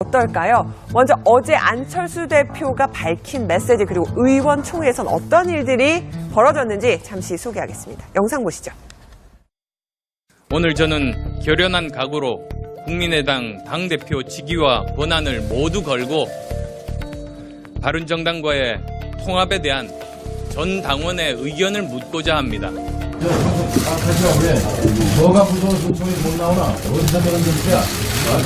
어떨까요? 먼저 어제 안철수 대표가 밝힌 메시지 그리고 의원총회에선 어떤 일들이 벌어졌는지 잠시 소개하겠습니다. 영상 보시죠. 오늘 저는 결연한 각오로 국민의당 당대표 직위와 권한을 모두 걸고 바른정당과의 통합에 대한 전 당원의 의견을 묻고자 합니다. 하시라고 그래. 너가 무서워서 총이 못 나오나? 어디서 그런 짓이야?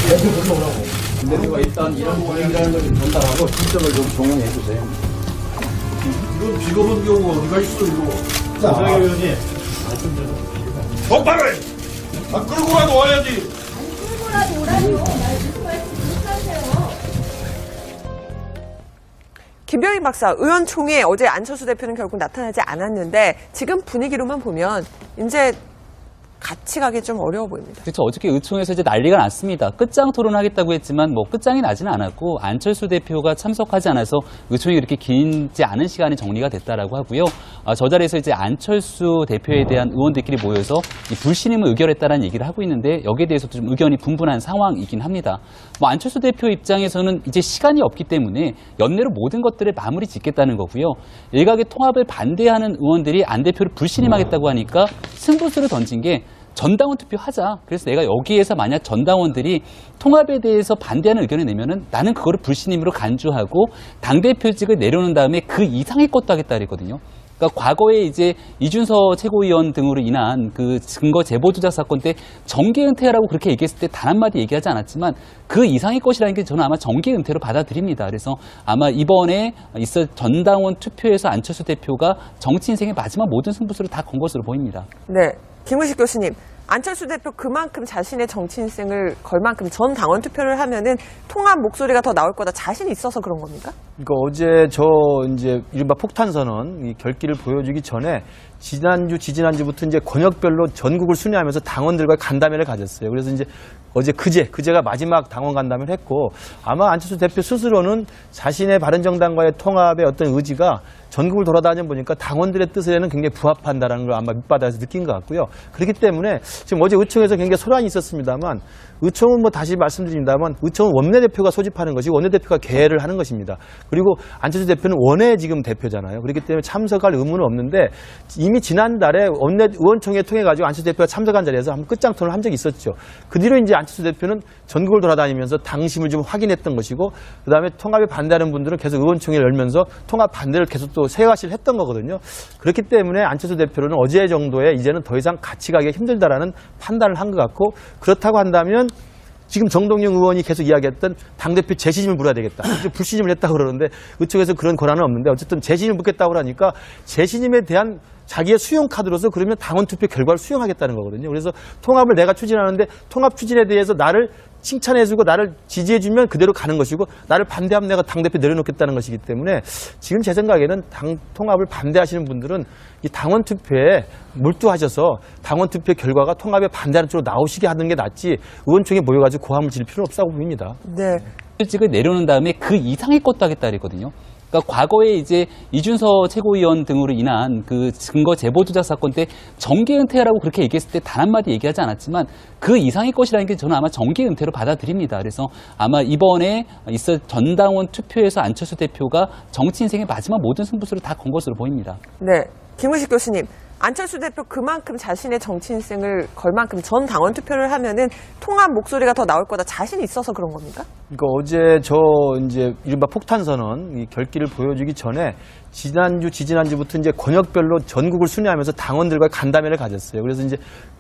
대표 불러오라고. 대표가 일단 이런 고객이라는 걸 전달하고 실적을 좀 종용해 주세요. 이건 비겁한 경우가 어디가 있어, 이거. 자, 장 의원님. 똑바로 해! 끌고라도 와야지! 끌고라도 오라뇨. 무슨 말씀 못하세요. 김병희 박사, 의원총회에 어제 안철수 대표는 결국 나타나지 않았는데 지금 분위기로만 보면 이제 같이 가기 좀 어려워 보입니다. 그렇죠. 어저께 의총에서 이제 난리가 났습니다. 끝장 토론하겠다고 했지만 뭐 끝장이 나지는 않았고 안철수 대표가 참석하지 않아서 의총이 그렇게 길지 않은 시간에 정리가 됐다라고 하고요. 저 자리에서 이제 안철수 대표에 대한 의원들끼리 모여서 이 불신임을 의결했다라는 얘기를 하고 있는데 여기에 대해서도 좀 의견이 분분한 상황이긴 합니다. 뭐 안철수 대표 입장에서는 이제 시간이 없기 때문에 연내로 모든 것들을 마무리 짓겠다는 거고요. 일각의 통합을 반대하는 의원들이 안 대표를 불신임하겠다고 하니까 승부수를 던진 게 전당원 투표하자. 그래서 내가 여기에서 만약 전당원들이 통합에 대해서 반대하는 의견을 내면은 나는 그거를 불신임으로 간주하고 당대표직을 내려놓은 다음에 그 이상의 것도 하겠다 그랬거든요. 그러니까 과거에 이제 이준서 최고위원 등으로 인한 그 증거 제보 조작 사건 때 정계 은퇴라고 그렇게 얘기했을 때 단 한마디 얘기하지 않았지만 그 이상의 것이라는 게 저는 아마 정계 은퇴로 받아들입니다. 그래서 아마 이번에 있을 전당원 투표에서 안철수 대표가 정치 인생의 마지막 모든 승부수를 다 건 것으로 보입니다. 네, 김우식 교수님. 안철수 대표 그만큼 자신의 정치 인생을 걸 만큼 전 당원 투표를 하면은 통합 목소리가 더 나올 거다 자신이 있어서 그런 겁니까? 그러니까 어제 이제 이른바 폭탄선언 이 결기를 보여주기 전에 지난주, 지지난주부터 이제 권역별로 전국을 순회하면서 당원들과의 간담회를 가졌어요. 그래서 이제 어제 그제가 마지막 당원 간담회를 했고 아마 안철수 대표 스스로는 자신의 바른정당과의 통합의 어떤 의지가 전국을 돌아다녀 보니까 당원들의 뜻에는 굉장히 부합한다는 걸 아마 밑바닥에서 느낀 것 같고요. 그렇기 때문에 지금 어제 의총에서 굉장히 소란이 있었습니다만 의총은 뭐 다시 말씀드립니다만 의총은 원내대표가 소집하는 것이고 원내대표가 개회를 하는 것입니다. 그리고 안철수 대표는 원외 지금 대표잖아요. 그렇기 때문에 참석할 의무는 없는데 이미 지난달에 의원총회 통해 가지고 안철수 대표가 참석한 자리에서 한번 끝장 토론을 한 적이 있었죠. 그 뒤로 이제 안철수 대표는 전국을 돌아다니면서 당심을 좀 확인했던 것이고 그다음에 통합에 반대하는 분들은 계속 의원총회를 열면서 통합 반대를 계속 또 세가시를 했던 거거든요. 그렇기 때문에 안철수 대표는 어제 정도에 이제는 더 이상 같이 가기가 힘들다라는 판단을 한 것 같고 그렇다고 한다면 지금 정동영 의원이 계속 이야기했던 당대표 재신임을 물어야 되겠다. 불신임을 했다고 그러는데 그쪽에서 그런 권한은 없는데 어쨌든 재신임을 묻겠다고 그러니까 재신임에 대한 자기의 수용 카드로서 그러면 당원 투표 결과를 수용하겠다는 거거든요. 그래서 통합을 내가 추진하는데 통합 추진에 대해서 나를 칭찬해주고 나를 지지해주면 그대로 가는 것이고 나를 반대하면 내가 당대표 내려놓겠다는 것이기 때문에 지금 제 생각에는 당 통합을 반대하시는 분들은 이 당원 투표에 몰두하셔서 당원 투표 결과가 통합에 반대하는 쪽으로 나오시게 하는 게 낫지 의원총회 모여가지고 고함을 지를 필요는 없다고 보입니다. 네. 실직을 내려놓은 다음에 그 이상의 것도 하겠다 그랬거든요. 그러니까 과거에 이제 이준서 최고위원 등으로 인한 그 증거 제보 조작 사건 때 정계 은퇴라고 그렇게 얘기했을 때 단 한마디 얘기하지 않았지만 그 이상의 것이라는 게 저는 아마 정계 은퇴로 받아들입니다. 그래서 아마 이번에 있을 전당원 투표에서 안철수 대표가 정치 인생의 마지막 모든 승부수를 다 건 것으로 보입니다. 네, 김우식 교수님. 안철수 대표 그만큼 자신의 정치 인생을 걸 만큼 전 당원 투표를 하면은 통합 목소리가 더 나올 거다 자신이 있어서 그런 겁니까? 그러니까 어제 이제 이른바 폭탄선언 이 결기를 보여주기 전에 지난주, 지지난주부터 이제 권역별로 전국을 순회하면서 당원들과의 간담회를 가졌어요. 그래서 이제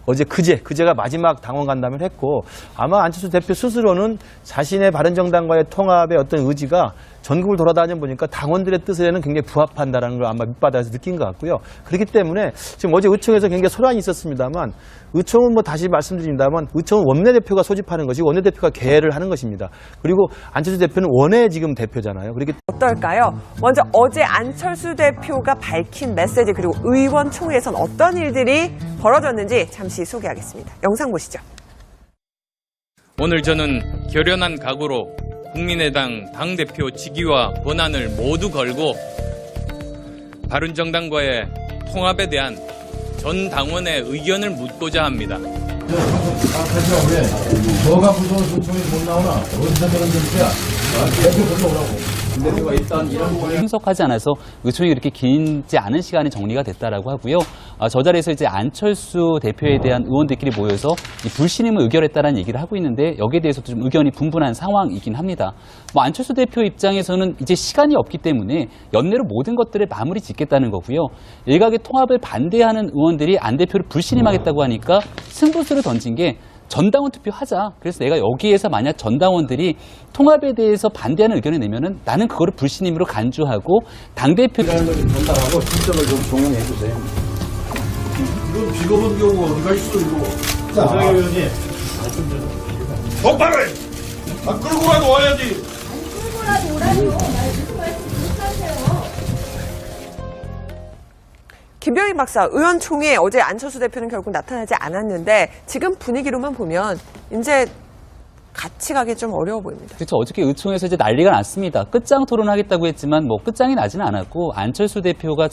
어제 그제가 마지막 당원 간담회를 했고 아마 안철수 대표 스스로는 자신의 바른정당과의 통합의 어떤 의지가 전국을 돌아다녀 보니까 당원들의 뜻에는 굉장히 부합한다는 걸 아마 밑바닥에서 느낀 것 같고요. 그렇기 때문에 지금 어제 의총에서 굉장히 소란이 있었습니다만 의총은 뭐 다시 말씀드립니다만 의총은 원내대표가 소집하는 것이고 원내대표가 개회를 하는 것입니다. 그리고 안철수 대표는 원외 지금 대표잖아요. 그렇기 어떨까요? 먼저 어제 안철수 대표가 밝힌 메시지 그리고 의원총회에선 어떤 일들이 벌어졌는지 잠시 소개하겠습니다. 영상 보시죠. 오늘 저는 결연한 각오로 국민의당 당대표 직위와 권한을 모두 걸고 바른정당과의 통합에 대한 전 당원의 의견을 묻고자 합니다. 하지마 왜? 너가 무서워서 소총이 못 나오나? 어디서 그런 짓이야? 대표 걸로 오라고. 대표가 일단 이런 거 참석하지 않아서 의총이 그렇게 길지 않은 시간에 정리가 됐다라고 하고요. 저 자리에서 이제 안철수 대표에 대한 의원들끼리 모여서 이 불신임을 의결했다라는 얘기를 하고 있는데 여기에 대해서도 좀 의견이 분분한 상황이긴 합니다. 뭐 안철수 대표 입장에서는 이제 시간이 없기 때문에 연내로 모든 것들을 마무리 짓겠다는 거고요. 일각의 통합을 반대하는 의원들이 안 대표를 불신임하겠다고 하니까 승부수를 던진 게 전당원 투표하자. 그래서 내가 여기에서 만약 전당원들이 통합에 대해서 반대하는 의견을 내면은 나는 그거를 불신임으로 간주하고 당대표 이라는 걸 좀 전달하고 실적을 좀 종용해 주세요. 이런 비겁한 경우가 어디가 있어 이거. 자, 이상해 의원님. 똑바로 해. 끌고 가도 와야지. 아니 끌고라도 오라뇨. 나 무슨 말씀 못 하세요. 김병희 박사, 의원총회에 어제 안철수 대표는 결국 나타나지 않았는데 지금 분위기로만 보면 이제 같이 가기 좀 어려워 보입니다. 그렇죠. 어저께 의총에서 이제 난리가 났습니다. 끝장 토론하겠다고 했지만 뭐 끝장이 나지는 않았고 안철수 대표가